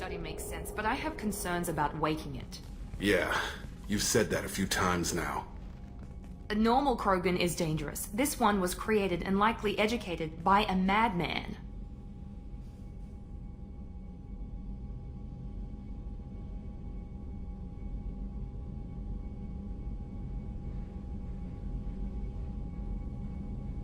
study makes sense, but I have concerns about waking it. Yeah, you've said that a few times now. A normal Krogan is dangerous. This one was created and likely educated by a madman.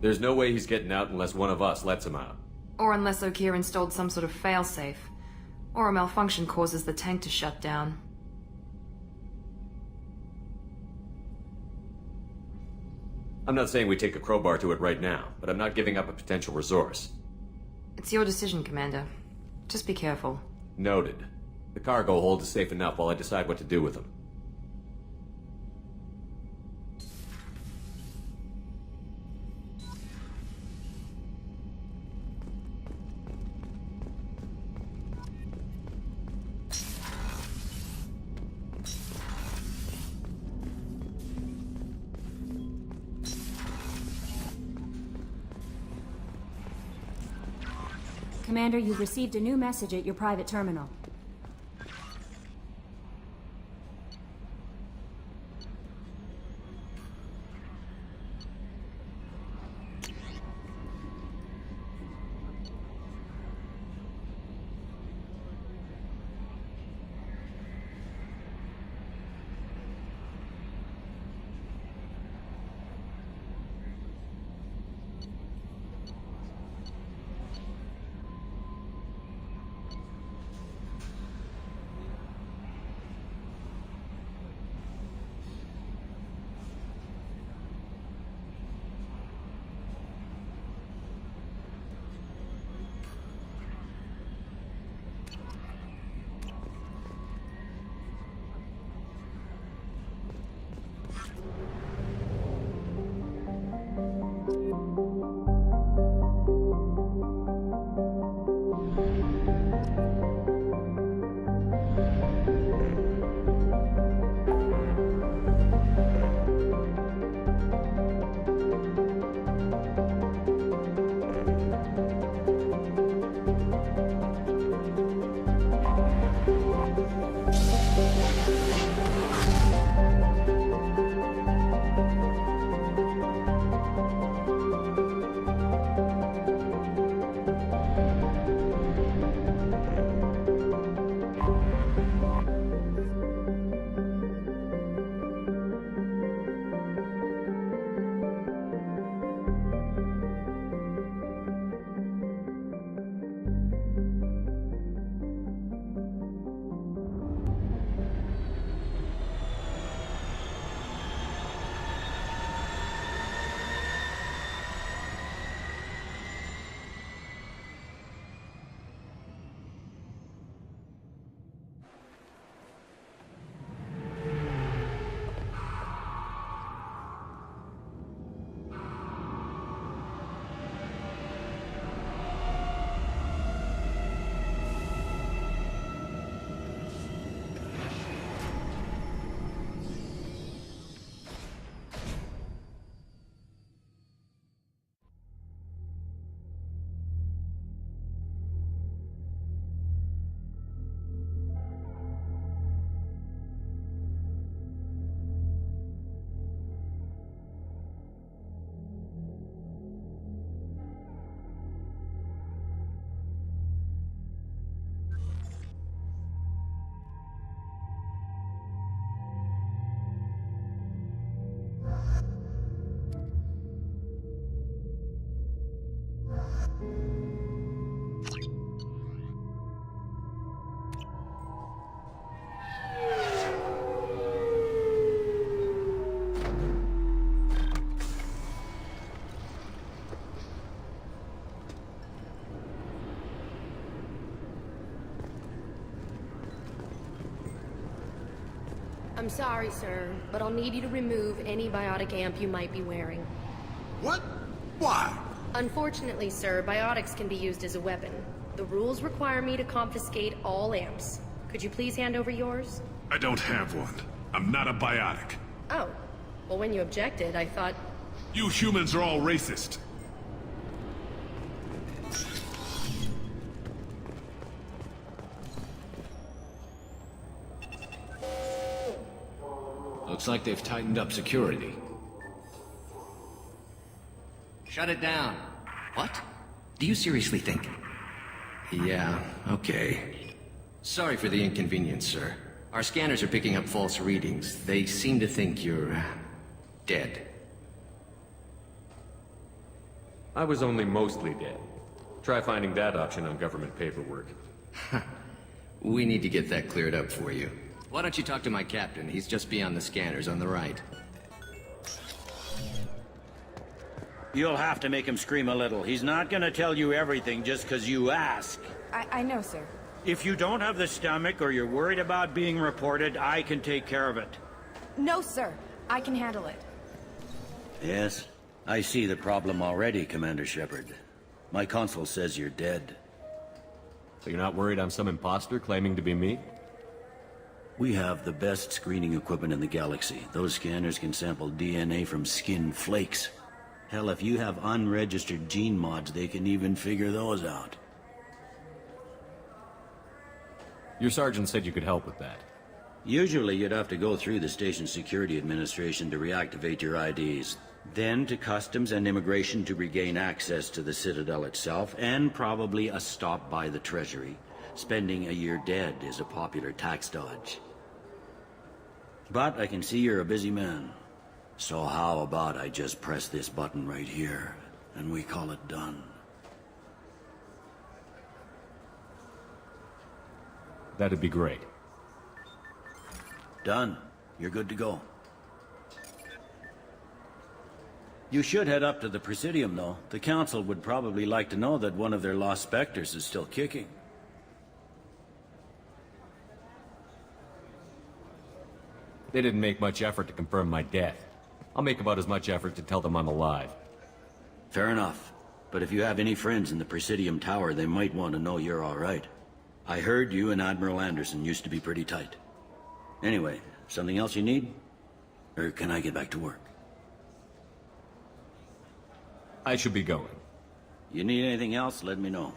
There's no way he's getting out unless one of us lets him out. Or unless Okeer installed some sort of failsafe. Or a malfunction causes the tank to shut down. I'm not saying we take a crowbar to it right now, but I'm not giving up a potential resource. It's your decision, Commander. Just be careful. Noted. The cargo hold is safe enough while I decide what to do with them. Commander, you've received a new message at your private terminal. I'm sorry, sir, but I'll need you to remove any biotic amp you might be wearing. What? Why? Unfortunately, sir, biotics can be used as a weapon. The rules require me to confiscate all amps. Could you please hand over yours? I don't have one. I'm not a biotic. Oh. Well, when you objected, I thought... You humans are all racist. Looks like they've tightened up security. Shut it down. What? Do you seriously think? Yeah, okay. Sorry for the inconvenience, sir. Our scanners are picking up false readings. They seem to think you're... dead. I was only mostly dead. Try finding that option on government paperwork. We need to get that cleared up for you. Why don't you talk to my captain? He's just beyond the scanners on the right. You'll have to make him scream a little. He's not gonna tell you everything just because you ask. I know, sir. If you don't have the stomach or you're worried about being reported, I can take care of it. No, sir. I can handle it. Yes? I see the problem already, Commander Shepard. My console says you're dead. So you're not worried I'm some imposter claiming to be me? We have the best screening equipment in the galaxy. Those scanners can sample DNA from skin flakes. Hell, if you have unregistered gene mods, they can even figure those out. Your sergeant said you could help with that. Usually you'd have to go through the Station Security Administration to reactivate your IDs. Then to Customs and Immigration to regain access to the Citadel itself, and probably a stop by the Treasury. Spending a year dead is a popular tax dodge. But I can see you're a busy man. So how about I just press this button right here, and we call it done? That'd be great. Done. You're good to go. You should head up to the Presidium, though. The Council would probably like to know that one of their lost Spectres is still kicking. They didn't make much effort to confirm my death. I'll make about as much effort to tell them I'm alive. Fair enough. But if you have any friends in the Presidium Tower, they might want to know you're all right. I heard you and Admiral Anderson used to be pretty tight. Anyway, something else you need? Or can I get back to work? I should be going. You need anything else, let me know.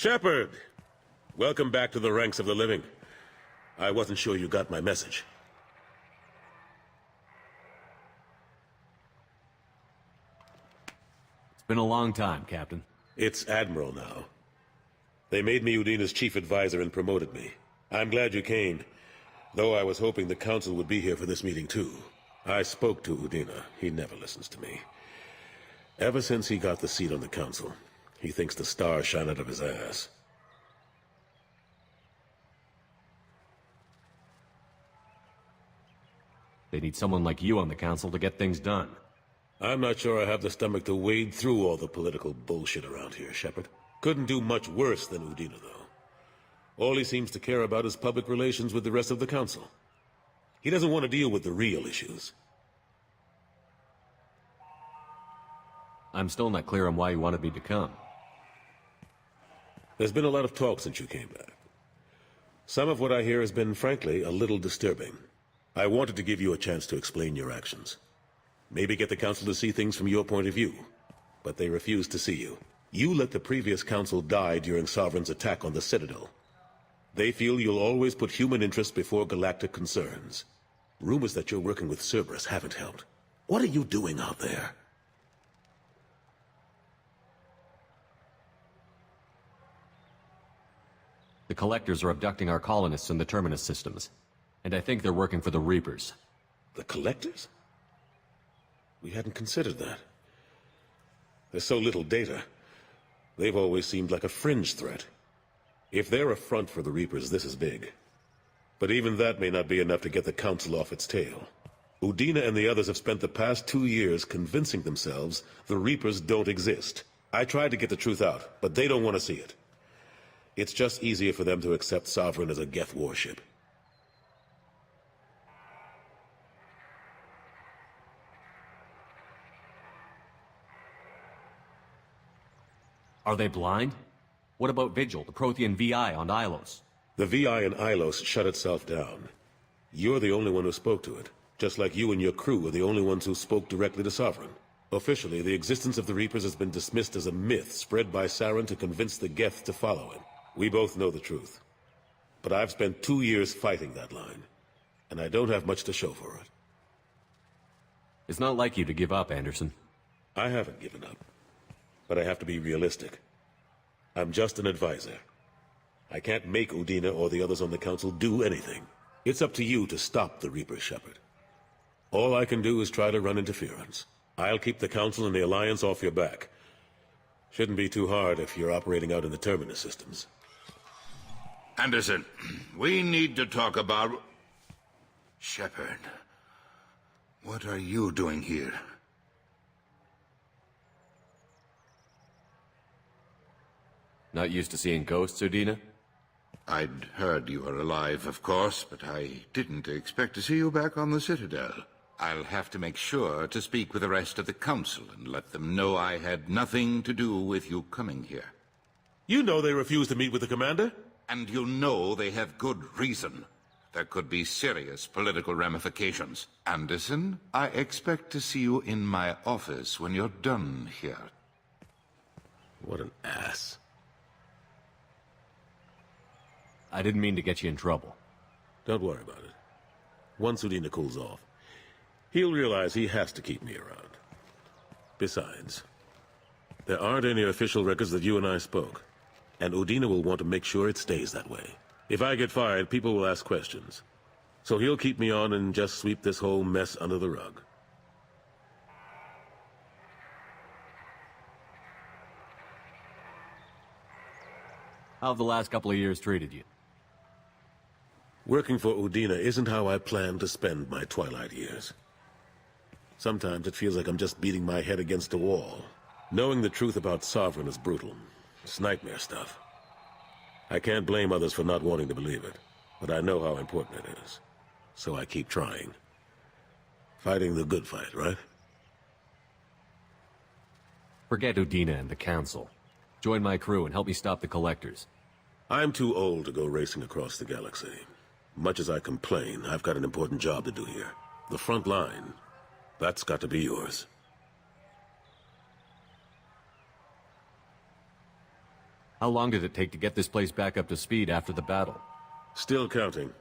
Shepard! Welcome back to the ranks of the living. I wasn't sure you got my message. It's been a long time, Captain. It's Admiral now. They made me Udina's chief advisor and promoted me. I'm glad you came, though I was hoping the Council would be here for this meeting too. I spoke to Udina. He never listens to me. Ever since he got the seat on the Council, he thinks the stars shine out of his ass. They need someone like you on the Council to get things done. I'm not sure I have the stomach to wade through all the political bullshit around here, Shepard. Couldn't do much worse than Udina, though. All he seems to care about is public relations with the rest of the Council. He doesn't want to deal with the real issues. I'm still not clear on why you wanted me to come. There's been a lot of talk since you came back. Some of what I hear has been, frankly, a little disturbing. I wanted to give you a chance to explain your actions. Maybe get the Council to see things from your point of view. But they refuse to see you. You let the previous Council die during Sovereign's attack on the Citadel. They feel you'll always put human interests before galactic concerns. Rumors that you're working with Cerberus haven't helped. What are you doing out there? The Collectors are abducting our colonists in the Terminus systems. And I think they're working for the Reapers. The Collectors? We hadn't considered that. There's so little data. They've always seemed like a fringe threat. If they're a front for the Reapers, this is big. But even that may not be enough to get the Council off its tail. Udina and the others have spent the past 2 years convincing themselves the Reapers don't exist. I tried to get the truth out, but they don't want to see it. It's just easier for them to accept Sovereign as a Geth warship. Are they blind? What about Vigil, the Prothean VI on Ilos? The VI in Ilos shut itself down. You're the only one who spoke to it, just like you and your crew are the only ones who spoke directly to Sovereign. Officially, the existence of the Reapers has been dismissed as a myth spread by Saren to convince the Geth to follow him. We both know the truth. But I've spent 2 years fighting that line, and I don't have much to show for it. It's not like you to give up, Anderson. I haven't given up, but I have to be realistic. I'm just an advisor. I can't make Udina or the others on the Council do anything. It's up to you to stop the Reaper, Shepard. All I can do is try to run interference. I'll keep the Council and the Alliance off your back. Shouldn't be too hard if you're operating out in the Terminus systems. Anderson, we need to talk about... Shepard, what are you doing here? Not used to seeing ghosts, Udina? I'd heard you were alive, of course, but I didn't expect to see you back on the Citadel. I'll have to make sure to speak with the rest of the Council and let them know I had nothing to do with you coming here. You know they refused to meet with the Commander? And you know they have good reason. There could be serious political ramifications. Anderson, I expect to see you in my office when you're done here. What an ass. I didn't mean to get you in trouble. Don't worry about it. Once Udina cools off, he'll realize he has to keep me around. Besides, there aren't any official records that you and I spoke, and Udina will want to make sure it stays that way. If I get fired, people will ask questions. So he'll keep me on and just sweep this whole mess under the rug. How have the last couple of years treated you? Working for Udina isn't how I plan to spend my twilight years. Sometimes it feels like I'm just beating my head against a wall. Knowing the truth about Sovereign is brutal. It's nightmare stuff. I can't blame others for not wanting to believe it, but I know how important it is. So I keep trying. Fighting the good fight, right? Forget Udina and the Council. Join my crew and help me stop the Collectors. I'm too old to go racing across the galaxy. Much as I complain, I've got an important job to do here. The front line. That's got to be yours. How long did it take to get this place back up to speed after the battle? Still counting.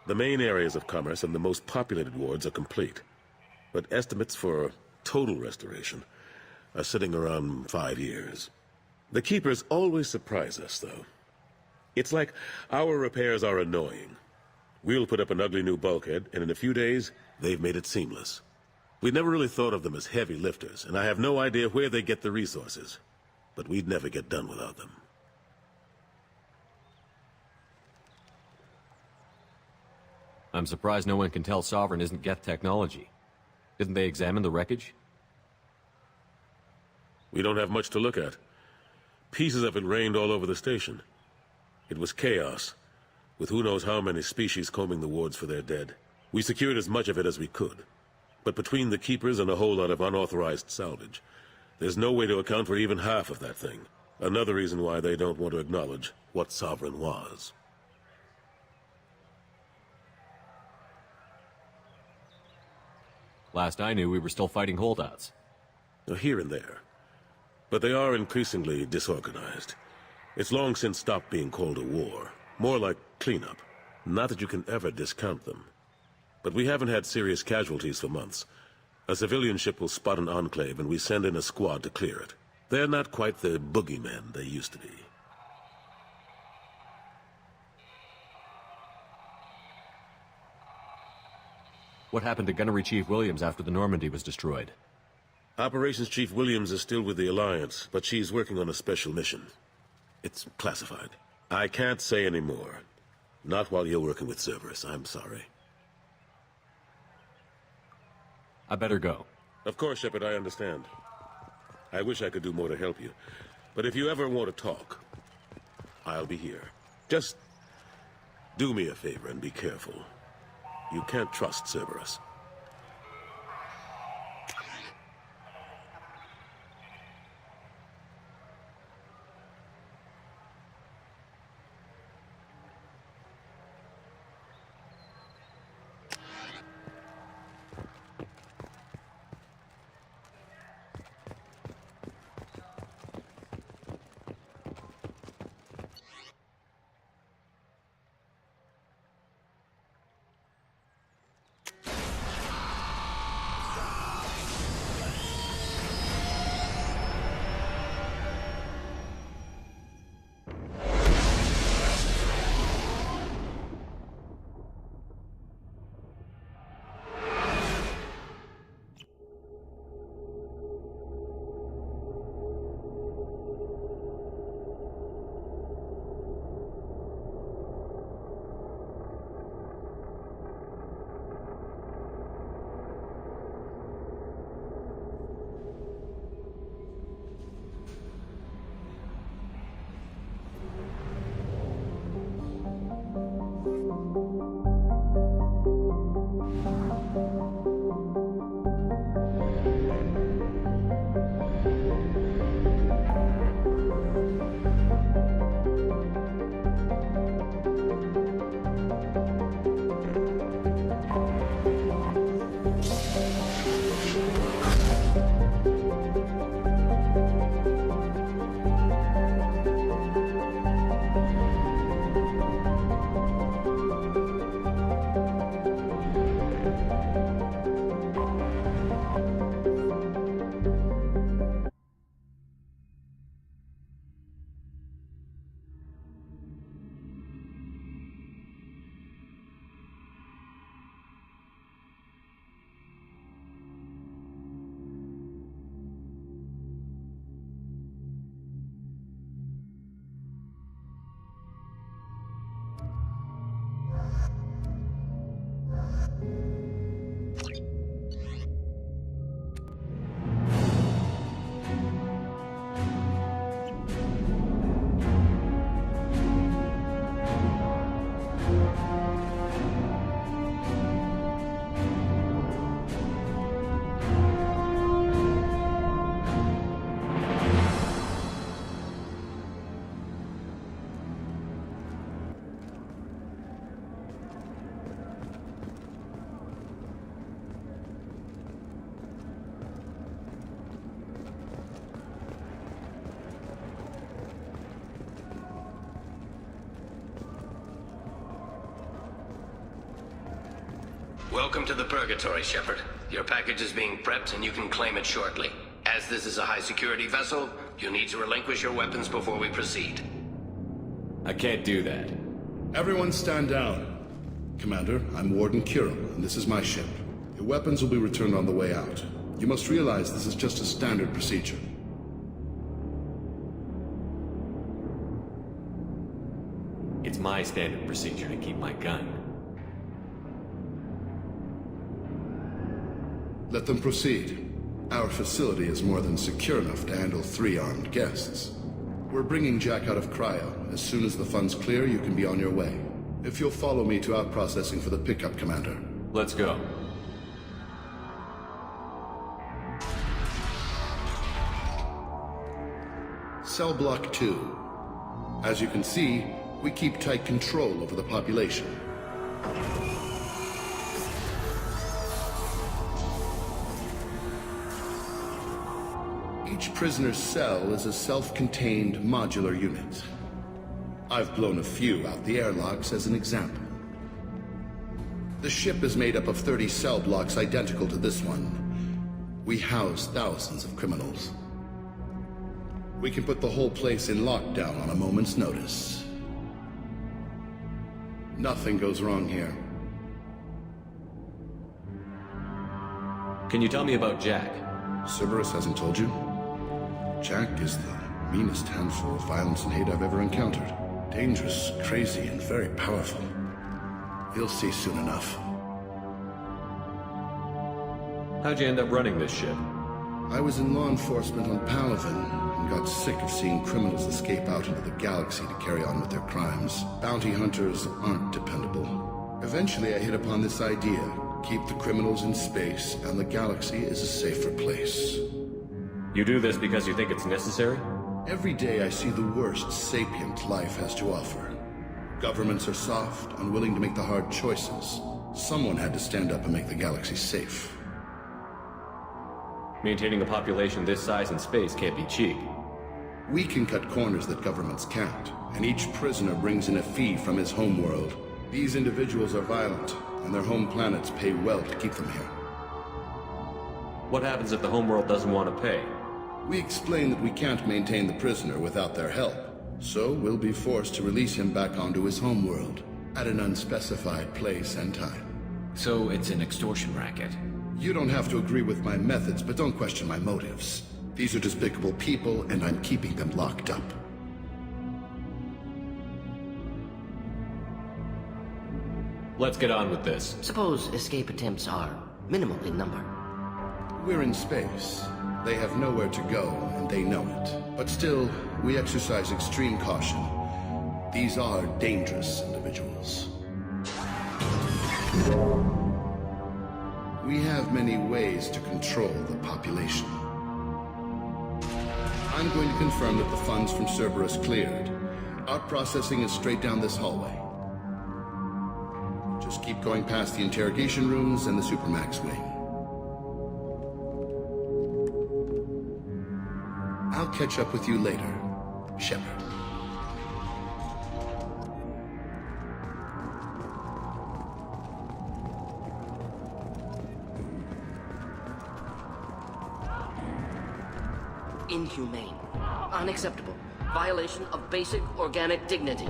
The main areas of commerce and the most populated wards are complete. But estimates for total restoration are sitting around 5 years. The Keepers always surprise us, though. It's like our repairs are annoying. We'll put up an ugly new bulkhead, and in a few days, they've made it seamless. We never really thought of them as heavy lifters, and I have no idea where they get the resources. But we'd never get done without them. I'm surprised no one can tell Sovereign isn't Geth technology. Didn't they examine the wreckage? We don't have much to look at. Pieces of it rained all over the station. It was chaos, with who knows how many species combing the wards for their dead. We secured as much of it as we could. But between the Keepers and a whole lot of unauthorized salvage, there's no way to account for even half of that thing. Another reason why they don't want to acknowledge what Sovereign was. Last I knew, we were still fighting holdouts. Here and there. But they are increasingly disorganized. It's long since stopped being called a war. More like cleanup. Not that you can ever discount them. But we haven't had serious casualties for months. A civilian ship will spot an enclave and we send in a squad to clear it. They're not quite the boogeymen they used to be. What happened to Gunnery Chief Williams after the Normandy was destroyed? Operations Chief Williams is still with the Alliance, but she's working on a special mission. It's classified. I can't say any more. Not while you're working with Cerberus, I'm sorry. I better go. Of course, Shepard, I understand. I wish I could do more to help you. But if you ever want to talk, I'll be here. Just do me a favor and be careful. You can't trust Cerberus. Welcome to the Purgatory, Shepard. Your package is being prepped and you can claim it shortly. As this is a high-security vessel, you need to relinquish your weapons before we proceed. I can't do that. Everyone stand down. Commander, I'm Warden Kurum, and this is my ship. Your weapons will be returned on the way out. You must realize this is just a standard procedure. It's my standard procedure to keep my gun. Let them proceed. Our facility is more than secure enough to handle 3 armed guests. We're bringing Jack out of cryo. As soon as the funds clear, you can be on your way. If you'll follow me to out processing for the pickup, Commander. Let's go. Cell Block 2. As you can see, we keep tight control over the population. Each prisoner's cell is a self-contained modular unit. I've blown a few out the airlocks as an example. The ship is made up of 30 cell blocks identical to this one. We house thousands of criminals. We can put the whole place in lockdown on a moment's notice. Nothing goes wrong here. Can you tell me about Jack? Cerberus hasn't told you? Jack is the meanest handful of violence and hate I've ever encountered. Dangerous, crazy, and very powerful. You'll see soon enough. How'd you end up running this ship? I was in law enforcement on Palaven and got sick of seeing criminals escape out into the galaxy to carry on with their crimes. Bounty hunters aren't dependable. Eventually I hit upon this idea. Keep the criminals in space, and the galaxy is a safer place. You do this because you think it's necessary? Every day I see the worst sapient life has to offer. Governments are soft, unwilling to make the hard choices. Someone had to stand up and make the galaxy safe. Maintaining a population this size in space can't be cheap. We can cut corners that governments can't, and each prisoner brings in a fee from his homeworld. These individuals are violent, and their home planets pay well to keep them here. What happens if the homeworld doesn't want to pay? We explain that we can't maintain the prisoner without their help, so we'll be forced to release him back onto his homeworld, at an unspecified place and time. So it's an extortion racket. You don't have to agree with my methods, but don't question my motives. These are despicable people, and I'm keeping them locked up. Let's get on with this. Suppose escape attempts are minimal in number. We're in space. They have nowhere to go, and they know it. But still, we exercise extreme caution. These are dangerous individuals. We have many ways to control the population. I'm going to confirm that the funds from Cerberus cleared. Out processing is straight down this hallway. Just keep going past the interrogation rooms and the Supermax wing. I'll catch up with you later, Shepard. Inhumane. Unacceptable. Violation of basic organic dignity.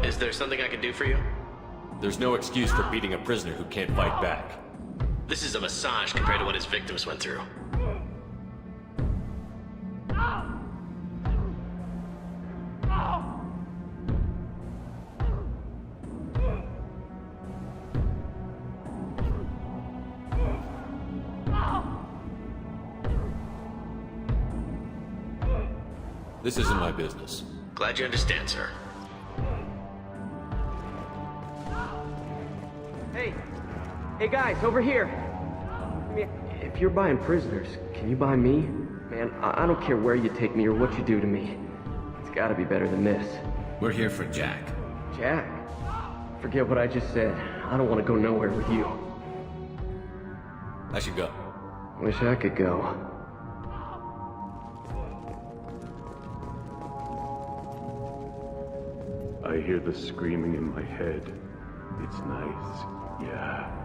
Is there something I can do for you? There's no excuse for beating a prisoner who can't fight back. This is a massage compared to what his victims went through. This isn't my business. Glad you understand, sir. Hey guys, over here! I mean, if you're buying prisoners, can you buy me? Man, I don't care where you take me or what you do to me. It's gotta be better than this. We're here for Jack. Jack? Forget what I just said. I don't want to go nowhere with you. I should go. Wish I could go. I hear the screaming in my head. It's nice, yeah.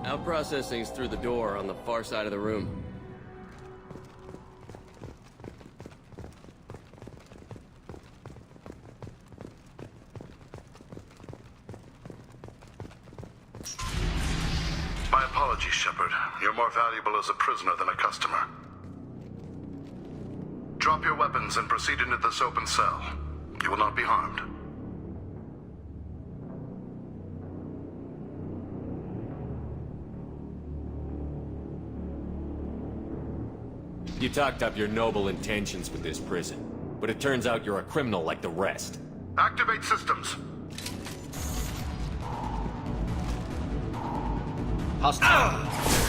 Out processing's through the door on the far side of the room. My apologies, Shepard. You're more valuable as a prisoner than a customer. Drop your weapons and proceed into this open cell. You will not be harmed. You talked up your noble intentions with this prison, but it turns out you're a criminal like the rest. Activate systems. Hostile.